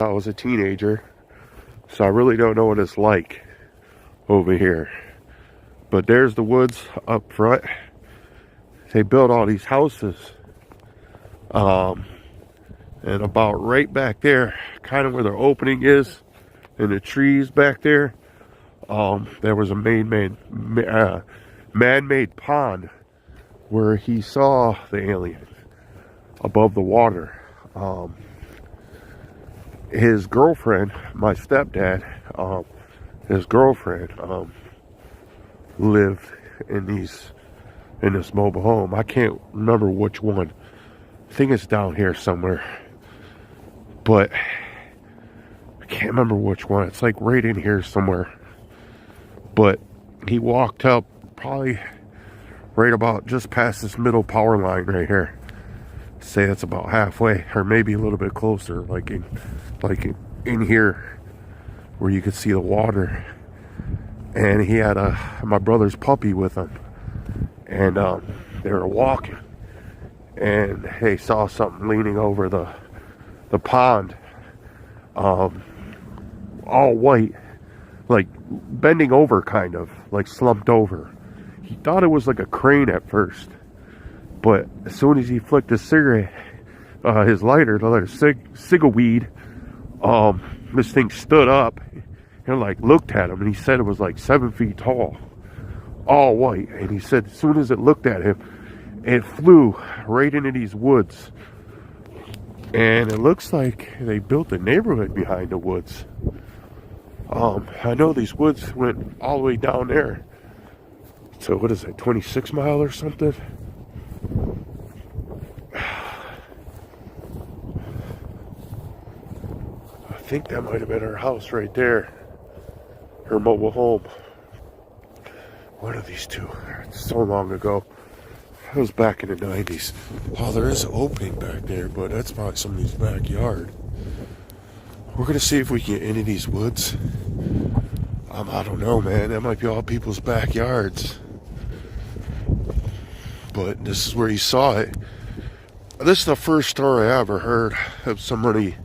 I was a teenager, so I really don't know what it's like over here. But there's the woods up front. They built all these houses. And about right back there, kind of where the opening is, in the trees back there, there was a man-made pond where he saw the alien above the water. His girlfriend, my stepdad, his girlfriend lived in this mobile home. I can't remember which one. I think it's down here somewhere, but I can't remember which one. It's like right in here somewhere. But he walked up probably right about just past this middle power line right here. Say that's about halfway, or maybe a little bit closer, like in here where you could see the water. And he had my brother's puppy with him, and they were walking, and they saw something leaning over the pond, all white, like bending over, kind of like slumped over. He thought it was like a crane at first, but as soon as he flicked his cigarette, his lighter, the lighter, cig-a-weed, this thing stood up and like looked at him, and he said it was like 7 feet tall, all white. And he said as soon as it looked at him, it flew right into these woods. And it looks like they built a neighborhood behind the woods. I know these woods went all the way down there. So what is it, 26 Mile or something? I think that might have been her house right there. Her mobile home. What are these two? It's so long ago. It was back in the 90s. Oh, there is an opening back there, but that's probably somebody's backyard. We're gonna see if we can get into these woods. I don't know, man. That might be all people's backyards. But this is where he saw it. This is the first story I ever heard of somebody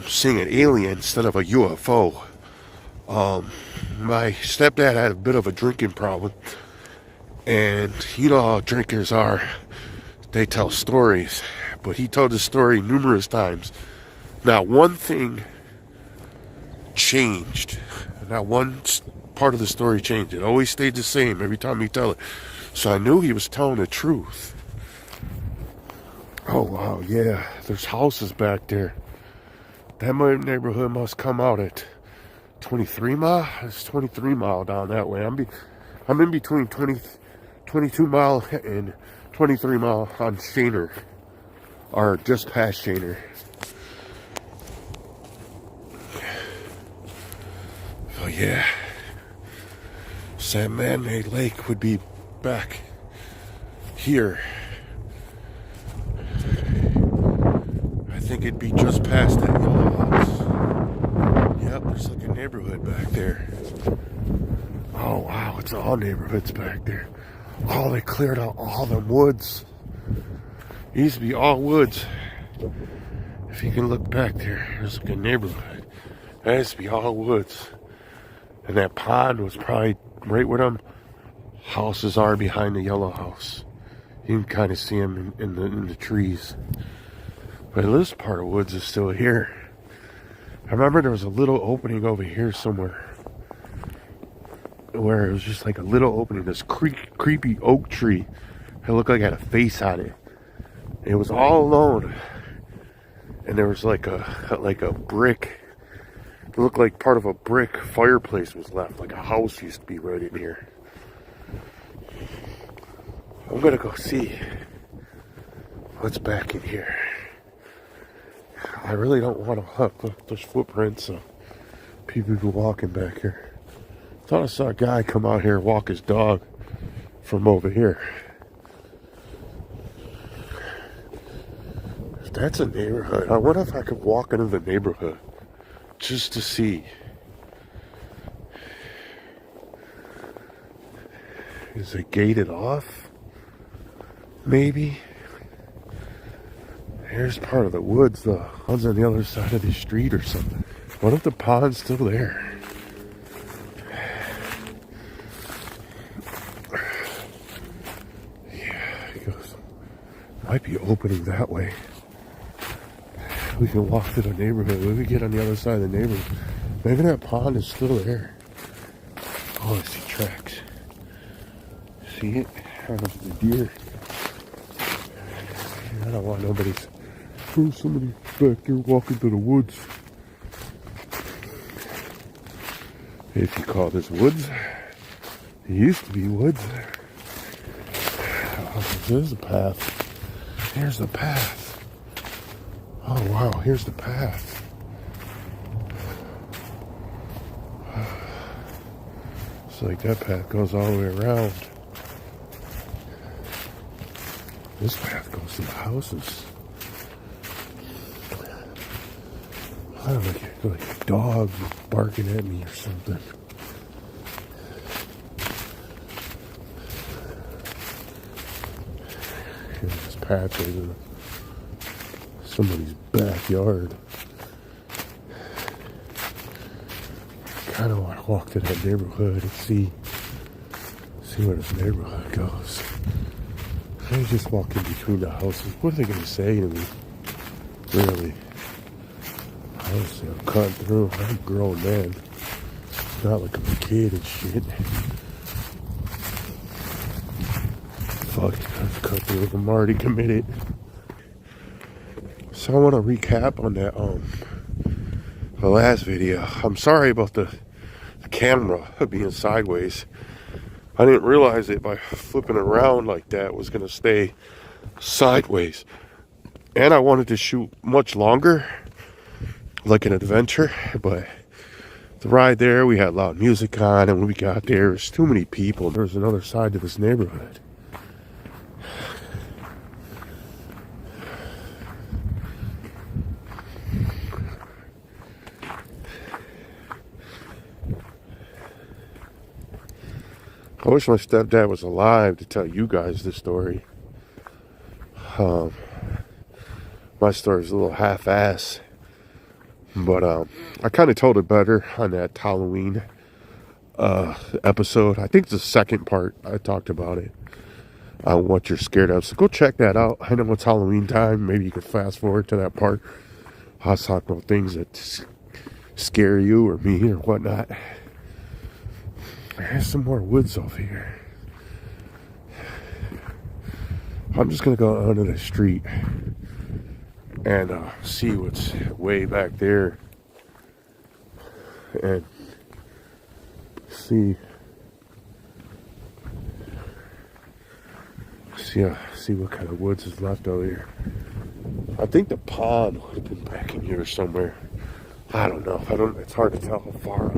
seeing an alien instead of a UFO. My stepdad had a bit of a drinking problem, and you know how drinkers are. They tell stories, but he told the story numerous times. Not one thing changed. Not one part of the story changed. It always stayed the same every time he tell it. So I knew he was telling the truth. Oh wow, yeah, there's houses back there. That neighborhood must come out at 23 Mile? It's 23 Mile down that way. I'm in between 22 Mile and 23 Mile on Shaner, or just past Shaner. Oh yeah, so that man-made lake would be back here. I think it'd be just past that yellow house. Yep, there's like a neighborhood back there. Oh wow, it's all neighborhoods back there. Oh, they cleared out all the woods. It used to be all woods. If you can look back there, there's like a neighborhood. That used to be all woods. And that pond was probably right where them houses are behind the yellow house. You can kind of see them in the trees. But this part of woods is still here. I remember there was a little opening over here somewhere, where it was just like a little opening. This creepy oak tree. It looked like it had a face on it. It was all alone. And there was like a brick. It looked like part of a brick fireplace was left. Like a house used to be right in here. I'm gonna go see what's back in here. I really don't want to look. There's footprints of people who are walking back here. I thought I saw a guy come out here and walk his dog from over here. That's a neighborhood. I wonder if I could walk into the neighborhood just to see. Is it gated off? Maybe. Here's part of the woods, the one's on the other side of the street or something. What if the pond's still there? Yeah, he goes, might be opening that way. We can walk through the neighborhood. Maybe get on the other side of the neighborhood. Maybe that pond is still there. Oh, I see tracks. See it? There's the deer. I don't want nobody's. There's somebody back there walking through the woods. If you call this woods, it used to be woods. Oh, there's a path. Here's the path. Oh wow, here's the path. It's like that path goes all the way around. This path goes to the houses. I don't know, like a dog barking at me or something. Here's this path goes in somebody's backyard. Kind of want to walk to that neighborhood and see where this neighborhood goes. They just walk in between the houses. What are they going to say to me? Really? Honestly, I'm cutting through. I'm a grown man. Not like I'm a kid and shit. Fuck, I've cut through. I'm already committed. So I want to recap on that the last video. I'm sorry about the camera being sideways. I didn't realize it by flipping around like that was going to stay sideways. And I wanted to shoot much longer, like an adventure, but the ride there, we had loud music on, and when we got there, there's too many people. There's another side to this neighborhood. I wish my stepdad was alive to tell you guys this story. My story's a little half-ass, but I kind of told it better on that Halloween episode. I think it's the second part I talked about it, on what you're scared of. So go check that out. I know it's Halloween time. Maybe you can fast forward to that part. I was talking about things that scare you or me or whatnot. There's some more woods over here. I'm just gonna go onto the street and see what's way back there and see what kind of woods is left over here. I think the pond would have been back in here somewhere. I don't know. It's hard to tell how far.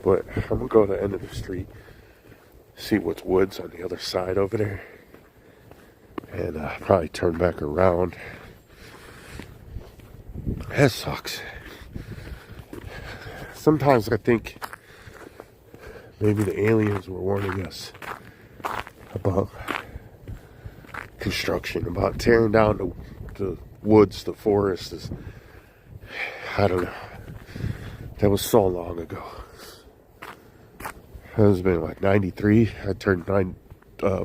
But I'm gonna go to the end of the street, see what's woods on the other side over there, and probably turn back around. That sucks. Sometimes I think maybe the aliens were warning us about construction, about tearing down the woods, the forests. I don't know. That was so long ago. It was been like 93. I turned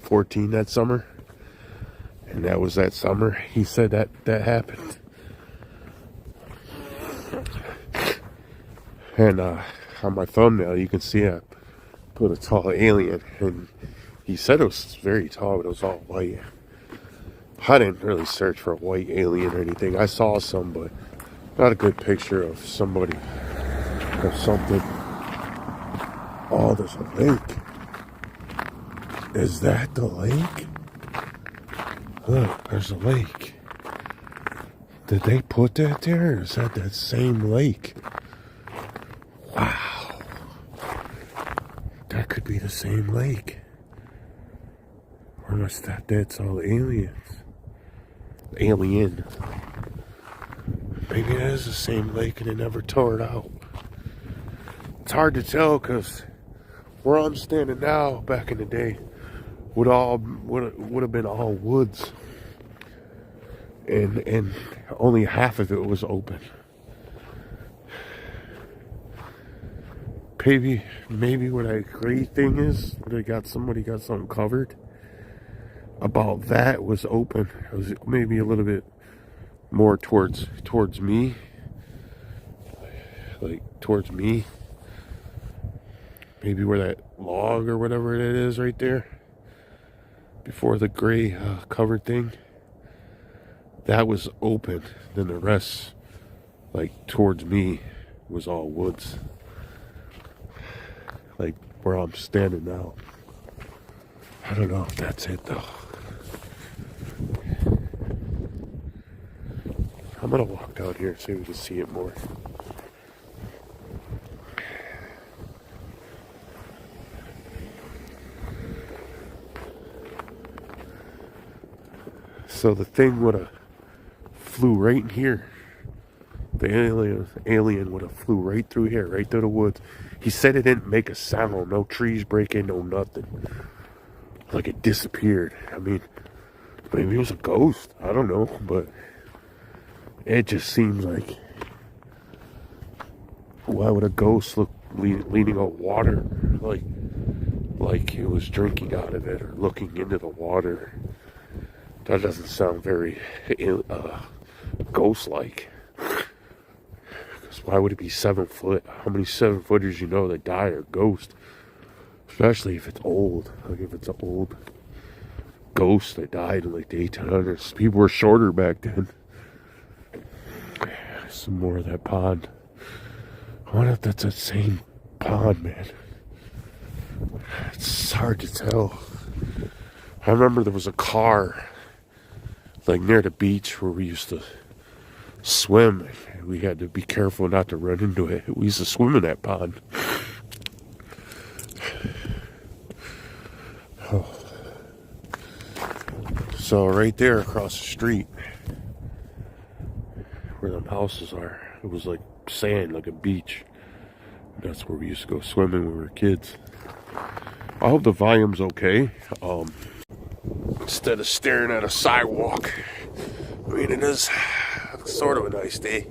14 that summer. And that was that summer. He said that happened. And on my thumbnail, you can see I put a tall alien. And he said it was very tall, but it was all white. I didn't really search for a white alien or anything. I saw some, but not a good picture of somebody or something. Oh, there's a lake. Is that the lake? Look, there's a lake. Did they put that there? Or is that same lake? Wow. That could be the same lake. Or my stepdad's all aliens. Alien. Maybe that is the same lake and it never tore it out. It's hard to tell because where I'm standing now, back in the day, would have been all woods. and only half of it was open. Maybe what I agree thing is somebody got something covered. About that was open. It was maybe a little bit more towards me, like towards me. Maybe where that log or whatever it is right there, before the gray covered thing, that was open. Then the rest, like towards me, was all woods. Like where I'm standing now. I don't know if that's it though. I'm gonna walk down here and see if we can see it more. So the thing would have flew right in here. The alien would have flew right through here, right through the woods. He said it didn't make a sound, no trees breaking, no nothing. Like it disappeared. I mean, maybe it was a ghost. I don't know, but it just seems like, why would a ghost look leaning on water, like it was drinking out of it or looking into the water? That doesn't sound very ghost-like. Because why would it be 7 foot? How many 7-footers you know that die are ghosts? Especially if it's old. Like if it's an old ghost that died in like the 1800s. People were shorter back then. Some more of that pond. I wonder if that's the same pond, man. It's hard to tell. I remember there was a car like near the beach where we used to swim. We had to be careful not to run into it. We used to swim in that pond. Oh. So right there across the street where them houses are, it was like sand, like a beach. That's where we used to go swimming when we were kids. I hope the volume's okay. Instead of staring at a sidewalk. I mean, it is sort of a nice day.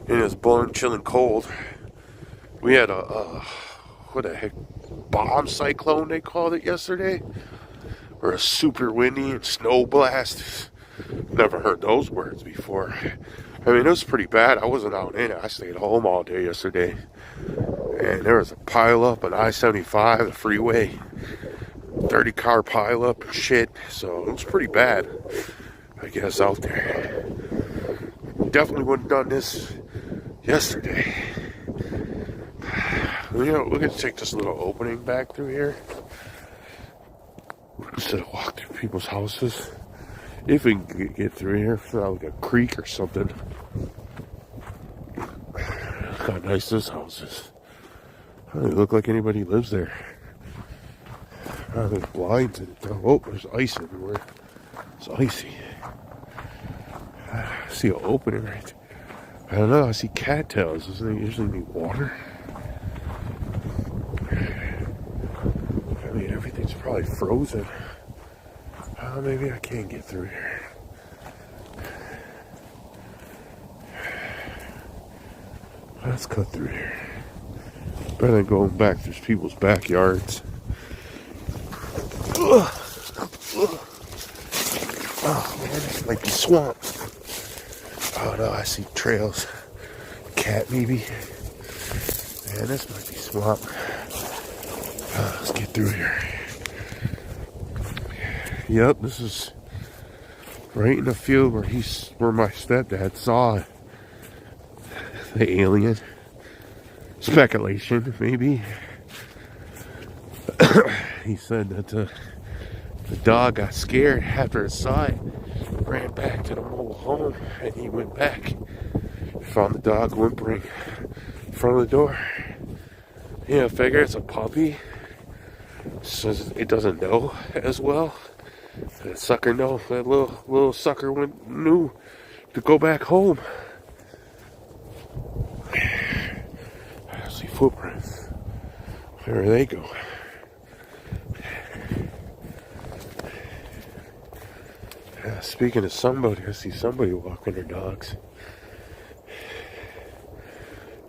It is blowing, chilling cold. We had a, what the heck, bomb cyclone they called it yesterday. Or a super windy and snow blast. Never heard those words before. I mean, it was pretty bad. I wasn't out in it. I stayed home all day yesterday. And there was a pile up on I-75, the freeway. 30-car pile up and shit. So it was pretty bad, I guess, out there. Definitely wouldn't have done this yesterday. You know, we're going to take this little opening back through here. Instead of walk through people's houses. If we can get through here, it's not like a creek or something. Look how nice this house is. Doesn't look like anybody lives there. There's blinds in it though. Oh, there's ice everywhere. It's icy. I see an opening right there. I don't know, I see cattails. Doesn't it usually need water? I mean, everything's probably frozen. Maybe I can't get through here. Let's cut through here. Better than going back through people's backyards. Ugh. Oh man, this might be swamp. Oh no, I see trails. Cat maybe. Man, this might be swamp. Let's get through here. Yep, this is right in the field where my stepdad saw the alien. Speculation, maybe. He said that the dog got scared after it saw it, ran back to the mobile home, and he went back, found the dog whimpering in front of the door. Yeah, I figure it's a puppy, says it doesn't know as well. That sucker know. That little sucker knew to go back home. I see footprints. There they go. Speaking of somebody, I see somebody walking their dogs.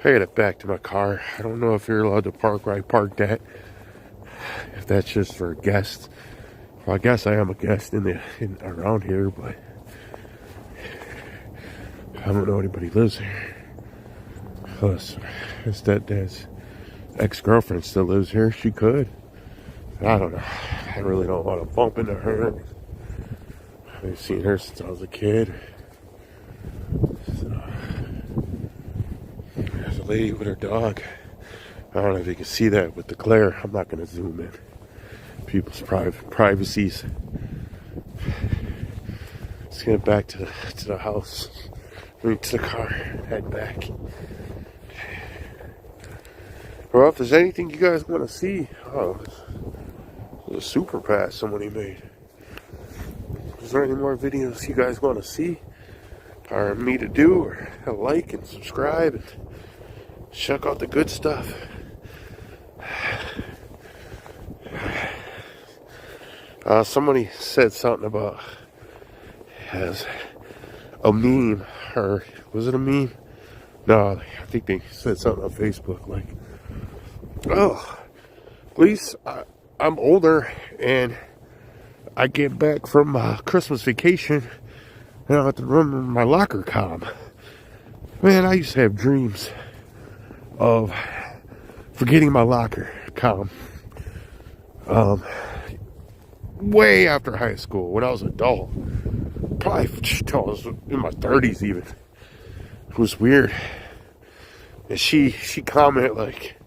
I gotta back to my car. I don't know if you're allowed to park where I parked at. If that's just for guests. Well, I guess I am a guest around here, but I don't know anybody lives here. Plus, his stepdad's ex-girlfriend still lives here. She could. I don't know. I really don't want to bump into her. I've seen her since I was a kid. So, there's a lady with her dog. I don't know if you can see that with the glare. I'm not going to zoom in. People's privacies. Let's get back to the house. To the car. Head back. Well, if there's anything you guys want to see, there's a super pass somebody made. Is there any more videos you guys want to see, or me to do, or like and subscribe and check out the good stuff? Somebody said something about as a meme, or was it a meme? No, I think they said something on Facebook like, oh, at least I'm older and I get back from Christmas vacation and I don't have to remember my locker com. Man, I used to have dreams of forgetting my locker com. Way after high school, when I was an adult. Probably until I was in my 30s even. It was weird. And she commented like,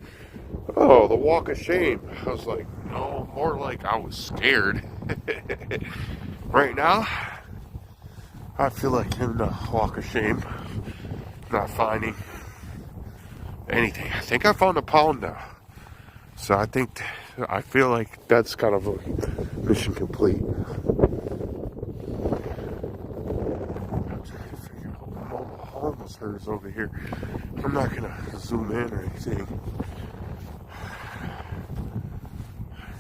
oh, the walk of shame. I was like, no, more like I was scared. Right now, I feel like in the walk of shame, not finding anything. I think I found a pound now. So I feel like that's kind of a mission complete. I'm trying to figure out what mobile home was hers over here. I'm not gonna zoom in or anything.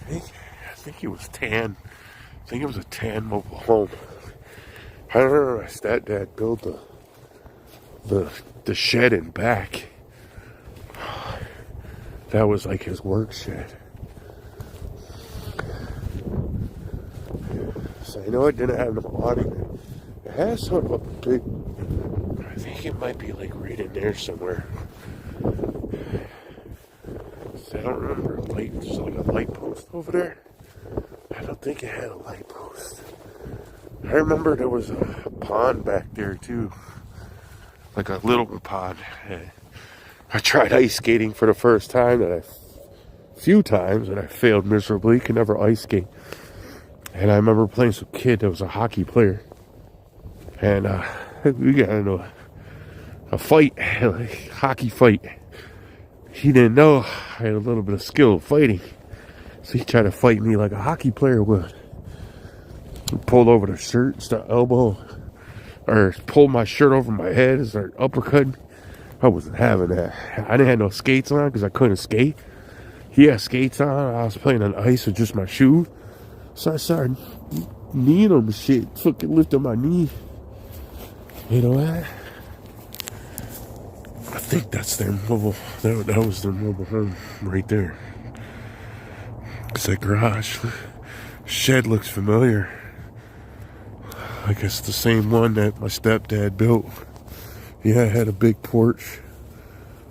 I think it was tan. I think it was a tan mobile home. I remember my stepdad built the shed in back. That was like his work shed. So I know it didn't have no awning. It has sort of a big, I think it might be like right in there somewhere. So I don't remember a light. There's like a light post over there. I don't think it had a light post. I remember there was a pond back there too. Like a little pond. I tried ice skating for the first time, a few times, and I failed miserably. Could never ice skate. And I remember playing some kid that was a hockey player. And we got into a fight, like hockey fight. He didn't know I had a little bit of skill fighting. So he tried to fight me like a hockey player would. He pulled over the shirt, start elbow, or pulled my shirt over my head and started uppercutting. I wasn't having that. I didn't have no skates on because I couldn't skate. He had skates on. I was playing on ice with just my shoes. So I started kneeing him and shit. Fucking lifting my knee. You know what? I think that's their mobile. That was their mobile home right there. It's a garage. Shed looks familiar. I guess the same one that my stepdad built. Yeah, it had a big porch.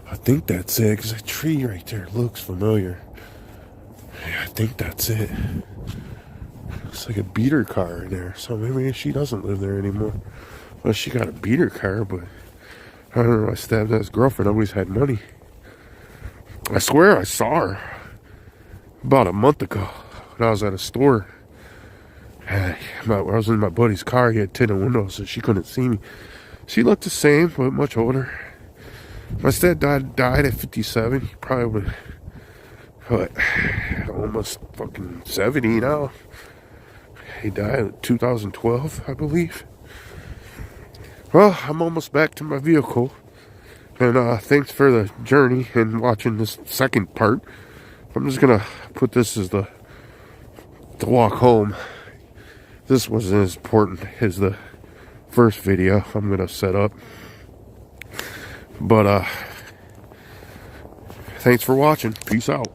I think that's it, because that tree right there looks familiar. Yeah, I think that's it. It's like a beater car in there. So maybe she doesn't live there anymore. Well, she got a beater car, but I don't know. My stepdad's girlfriend always had money. I swear I saw her about a month ago when I was at a store. I was in my buddy's car. He had tinted windows, so she couldn't see me. She looked the same, but much older. My stepdad died at 57. He probably would, almost fucking 70 now. He died in 2012, I believe. Well, I'm almost back to my vehicle. And thanks for the journey and watching this second part. I'm just going to put this as the walk home. this wasn't as important as the first video I'm gonna set up. But thanks for watching. Peace out.